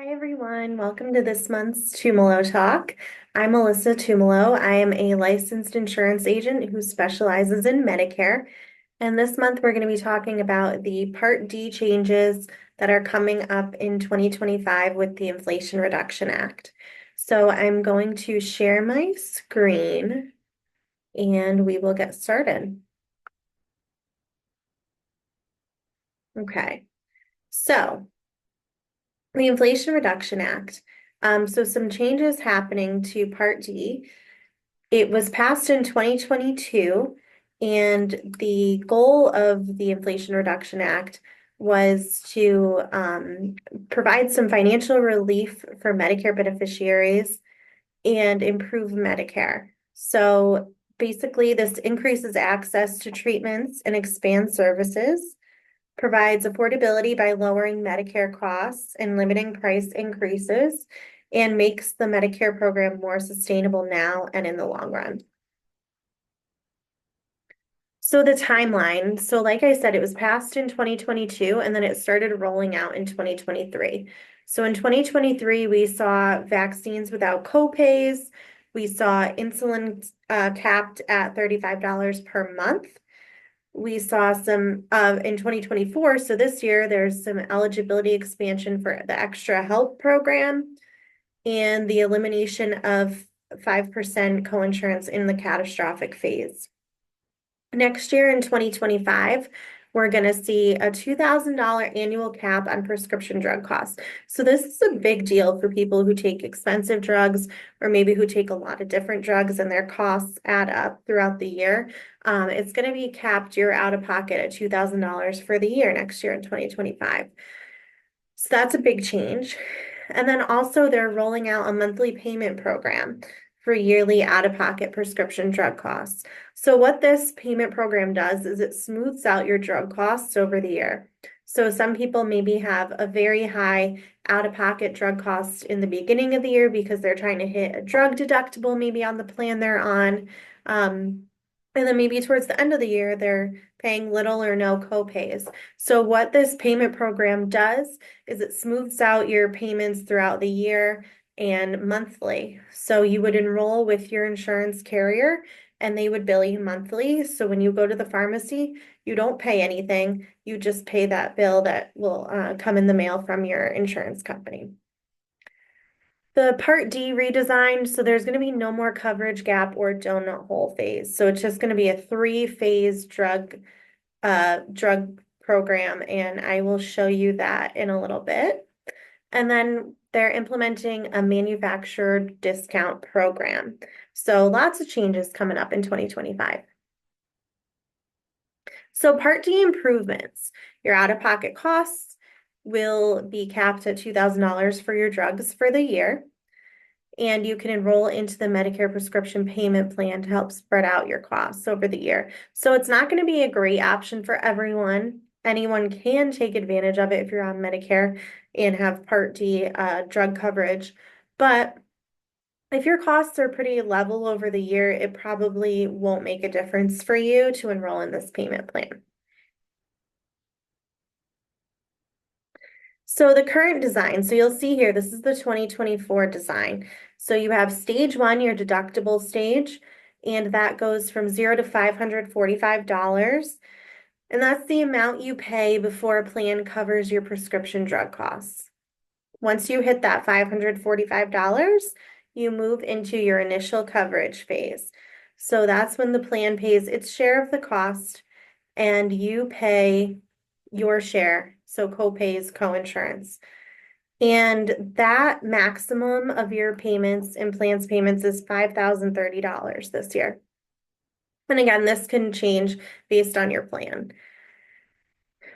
Hi everyone, welcome to this month's Tumolo Talk. I'm Melissa Tumolo. I am a licensed insurance agent who specializes in Medicare. And this month we're going to be talking about the Part D changes that are coming up in 2025 with the Inflation Reduction Act. So I'm going to share my screen and we will get started. Okay, so the Inflation Reduction Act. So some changes happening to Part D. It was passed in 2022, and the goal of the Inflation Reduction Act was to provide some financial relief for Medicare beneficiaries and improve Medicare. So basically, this increases access to treatments and expands services, provides affordability by lowering Medicare costs and limiting price increases, and makes the Medicare program more sustainable now and in the long run. So the timeline, so like I said, it was passed in 2022 and then it started rolling out in 2023. So in 2023, we saw vaccines without copays. We saw insulin capped at $35 per month. We saw some in 2024. So this year, there's some eligibility expansion for the extra help program and the elimination of 5% coinsurance in the catastrophic phase. Next year in 2025, we're going to see a $2,000 annual cap on prescription drug costs. So this is a big deal for people who take expensive drugs or maybe who take a lot of different drugs and their costs add up throughout the year. It's going to be capped, you're out of pocket at $2,000 for the year next year in 2025. So that's a big change. And then also they're rolling out a monthly payment program for yearly out-of-pocket prescription drug costs. So what this payment program does is it smooths out your drug costs over the year. So some people maybe have a very high out-of-pocket drug cost in the beginning of the year because they're trying to hit a drug deductible maybe on the plan they're on. And then maybe towards the end of the year, they're paying little or no copays. So what this payment program does is it smooths out your payments throughout the year and monthly. So you would enroll with your insurance carrier and they would bill you monthly. So when you go to the pharmacy, you don't pay anything. You just pay that bill that will come in the mail from your insurance company. The Part D redesigned, so there's going to be no more coverage gap or donut hole phase. So it's just going to be a three-phase drug program, and I will show you that in a little bit. And then they're implementing a manufacturer discount program. So lots of changes coming up in 2025. So Part D improvements, your out-of-pocket costs will be capped at $2,000 for your drugs for the year. And you can enroll into the Medicare prescription payment plan to help spread out your costs over the year. So it's not going to be a great option for everyone. Anyone can take advantage of it if you're on Medicare and have Part D drug coverage. But if your costs are pretty level over the year, it probably won't make a difference for you to enroll in this payment plan. So the current design, so you'll see here, this is the 2024 design. So you have stage one, your deductible stage, and that goes from $0 to $545. And that's the amount you pay before a plan covers your prescription drug costs. Once you hit that $545, you move into your initial coverage phase. So that's when the plan pays its share of the cost and you pay your share, so co-pays, co-insurance. And that maximum of your payments and plans payments is $5,030 this year. And again, this can change based on your plan.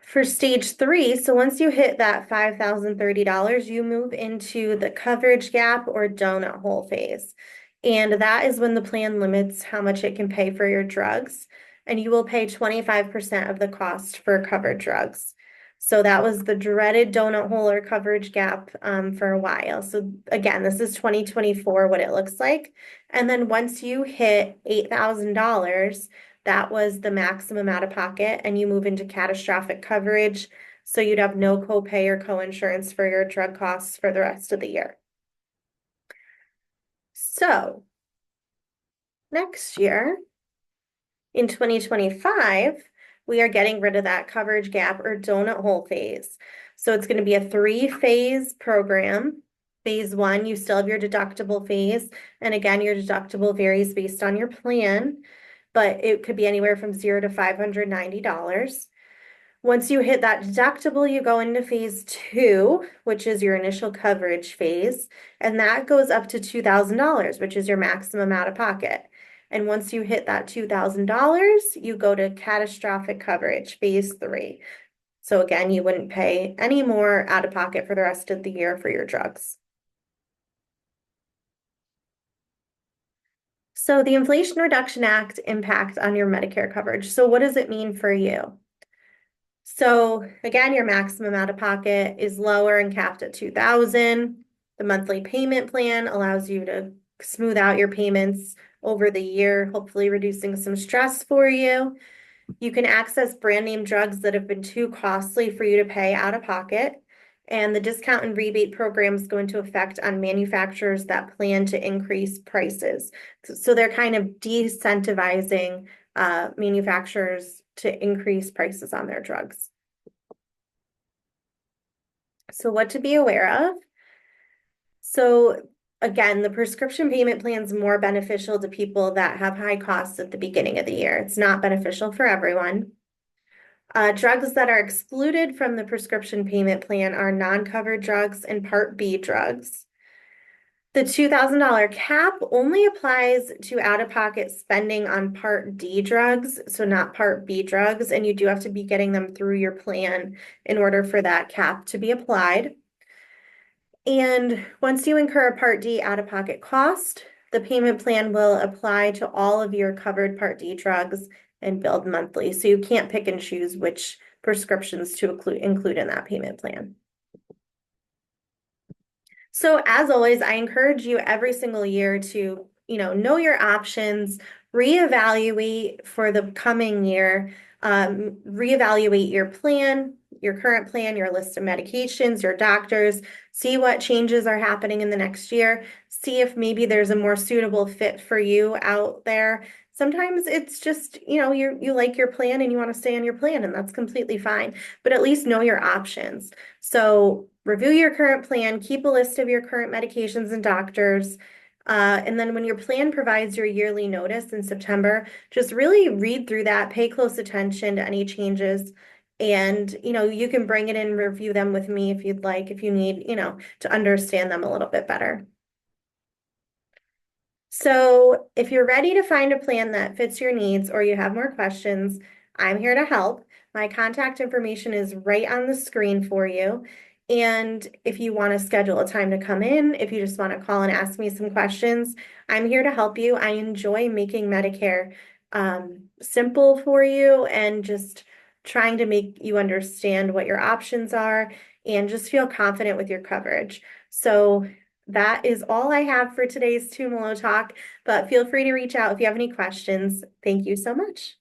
For stage three, so once you hit that $5,030, you move into the coverage gap or donut hole phase. And that is when the plan limits how much it can pay for your drugs. And you will pay 25% of the cost for covered drugs. So that was the dreaded donut hole or coverage gap for a while. So again, this is 2024, what it looks like. And then once you hit $8,000, that was the maximum out of pocket, and you move into catastrophic coverage So you'd have no copay or coinsurance for your drug costs for the rest of the year. So next year, in 2025, we are getting rid of that coverage gap or donut hole phase. So it's going to be a 3-phase program. Phase 1, you still have your deductible phase. And again, your deductible varies based on your plan, but it could be anywhere from $0 to $590. Once you hit that deductible, you go into phase 2, which is your initial coverage phase, and that goes up to $2,000, which is your maximum out of pocket. And once you hit that $2,000, you go to catastrophic coverage, phase 3. So again, you wouldn't pay any more out of pocket for the rest of the year for your drugs. So the Inflation Reduction Act impact on your Medicare coverage. So what does it mean for you? So again, your maximum out of pocket is lower and capped at $2,000. The monthly payment plan allows you to smooth out your payments over the year, hopefully reducing some stress for you. You can access brand name drugs that have been too costly for you to pay out of pocket. And the discount and rebate programs go into effect on manufacturers that plan to increase prices. So they're kind of decentivizing manufacturers to increase prices on their drugs. So what to be aware of? So again, the prescription payment plan is more beneficial to people that have high costs at the beginning of the year. It's not beneficial for everyone. Drugs that are excluded from the prescription payment plan are non-covered drugs and Part B drugs. The $2,000 cap only applies to out-of-pocket spending on Part D drugs, so not Part B drugs, and you do have to be getting them through your plan in order for that cap to be applied. And once you incur a Part D out-of-pocket cost, the payment plan will apply to all of your covered Part D drugs and billed monthly. So you can't pick and choose which prescriptions to include in that payment plan. So as always, I encourage you every single year to, know your options, reevaluate for the coming year, reevaluate your plan, your current plan, your list of medications, your doctors, see what changes are happening in the next year, see if maybe there's a more suitable fit for you out there. Sometimes it's just, you like your plan and you want to stay on your plan, and that's completely fine, but at least know your options. So review your current plan, keep a list of your current medications and doctors. And then when your plan provides your yearly notice in September, just really read through that, pay close attention to any changes. And, you can bring it in, review them with me if you'd like, if you need, to understand them a little bit better. So if you're ready to find a plan that fits your needs or you have more questions, I'm here to help. My contact information is right on the screen for you. And if you want to schedule a time to come in, if you just want to call and ask me some questions, I'm here to help you. I enjoy making Medicare simple for you and just trying to make you understand what your options are and just feel confident with your coverage. So that is all I have for today's Tumolo Talk, but feel free to reach out if you have any questions. Thank you so much.